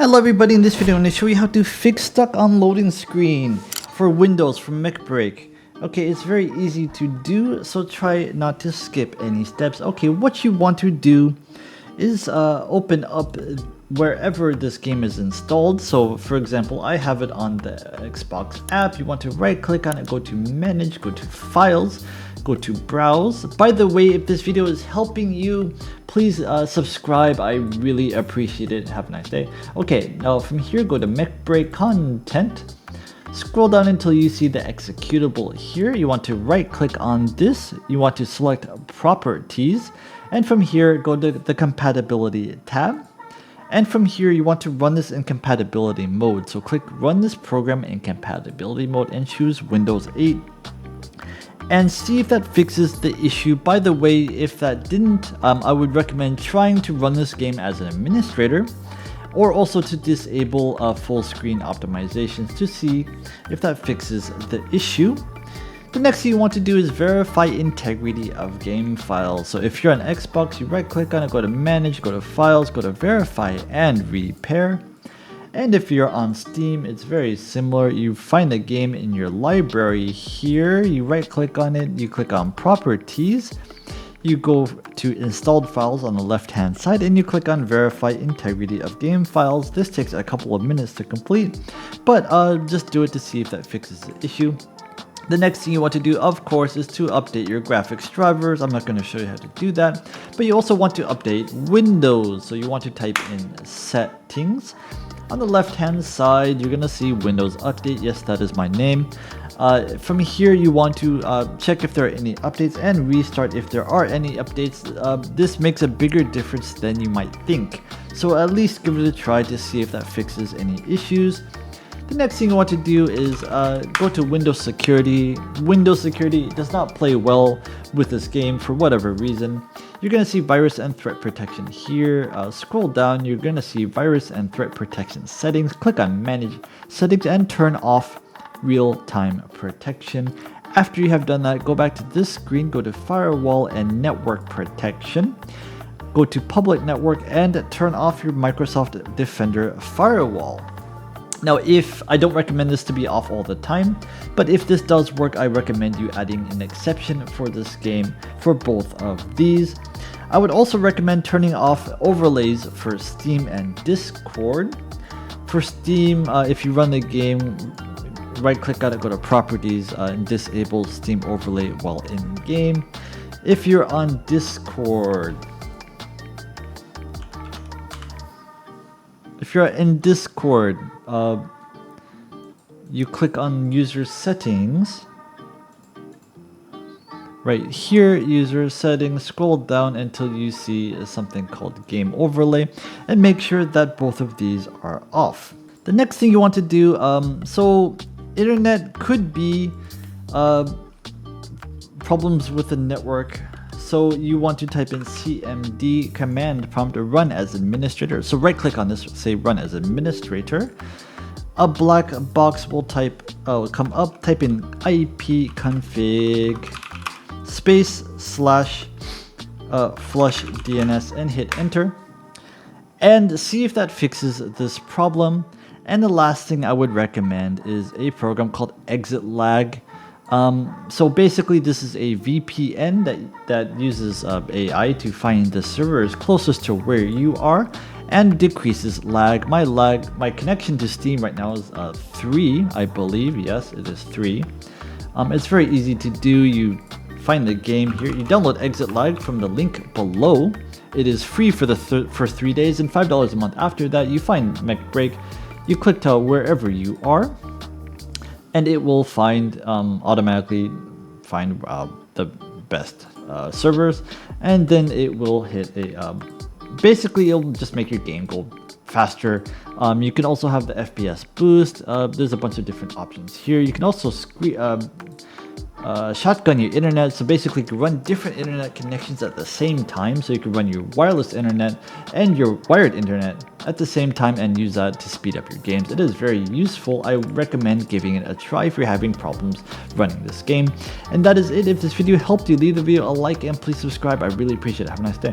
Hello everybody, in this video I'm going to show you how to fix stuck on loading screen for Windows from Mecha Break. Okay, it's very easy to do, so try not to skip any steps. Okay, what you want to do is open up wherever this game is installed. So for example, I have it on the Xbox app. You want to right click on it, go to manage, go to files, go to browse. By the way, if this video is helping you, please subscribe. I really appreciate it. Have a nice day. Okay, now from here, go to Mecha Break content. Scroll down until you see the executable here. You want to right click on this. You want to select properties. And from here, go to the compatibility tab. And from here, you want to run this in compatibility mode. So click run this program in compatibility mode and choose Windows 8. And see if that fixes the issue. By the way, if that didn't, I would recommend trying to run this game as an administrator, or also to disable full screen optimizations to see if that fixes the issue. The next thing you want to do is verify integrity of game files. So if you're on Xbox, you right click on it, go to manage, go to files, go to verify and repair. And if you're on Steam, it's very similar. You find the game in your library here, you right click on it, you click on properties, you go to installed files on the left hand side and you click on verify integrity of game files. This takes a couple of minutes to complete, but just do it to see if that fixes the issue. The next thing you want to do, of course, is to update your graphics drivers. I'm not going to show you how to do that, but you also want to update Windows. So you want to type in settings. On the left hand side, you're going to see Windows Update. Yes, that is my name. From here, you want to check if there are any updates and restart if there are any updates. This makes a bigger difference than you might think. So at least give it a try to see if that fixes any issues. The next thing you want to do is go to Windows Security. Windows Security does not play well with this game for whatever reason. You're going to see Virus and Threat Protection here. Scroll down, you're going to see Virus and Threat Protection Settings. Click on Manage Settings and turn off Real-Time Protection. After you have done that, go back to this screen, go to Firewall and Network Protection. Go to Public Network and turn off your Microsoft Defender Firewall. Now, if I don't recommend this to be off all the time, but if this does work, I recommend you adding an exception for this game for both of these. I would also recommend turning off overlays for Steam and Discord. For Steam, if you run the game, right click on it, go to properties and disable Steam overlay while in game. If you're on Discord, if you're in Discord, you click on user settings. Right here, user settings, scroll down until you see something called game overlay and make sure that both of these are off. The next thing you want to do, so internet could be problems with the network. So you want to type in cmd command prompt to run as administrator. So right click on this, say run as administrator. A black box will come up, type in ipconfig space / flush DNS and hit enter. And see if that fixes this problem. And the last thing I would recommend is a program called Exit Lag. So basically this is a VPN that uses AI to find the servers closest to where you are and decreases lag. My connection to Steam right now is 3, I believe. Yes, it is 3. It's very easy to do. You find the game here. You download Exit Lag from the link below. It is free for the first 3 days and $5 a month. After that, you find Mecha Break. You click to wherever you are, and it will automatically find the best servers, and then it will hit basically it'll just make your game go faster. You can also have the FPS boost. There's a bunch of different options here. You can also shotgun your internet, so basically you can run different internet connections at the same time. So you can run your wireless internet and your wired internet at the same time and use that to speed up your games. It is very useful. I recommend giving it a try if you're having problems running this game. And that is it. If this video helped you, leave the video a like and please subscribe. I really appreciate it. Have a nice day.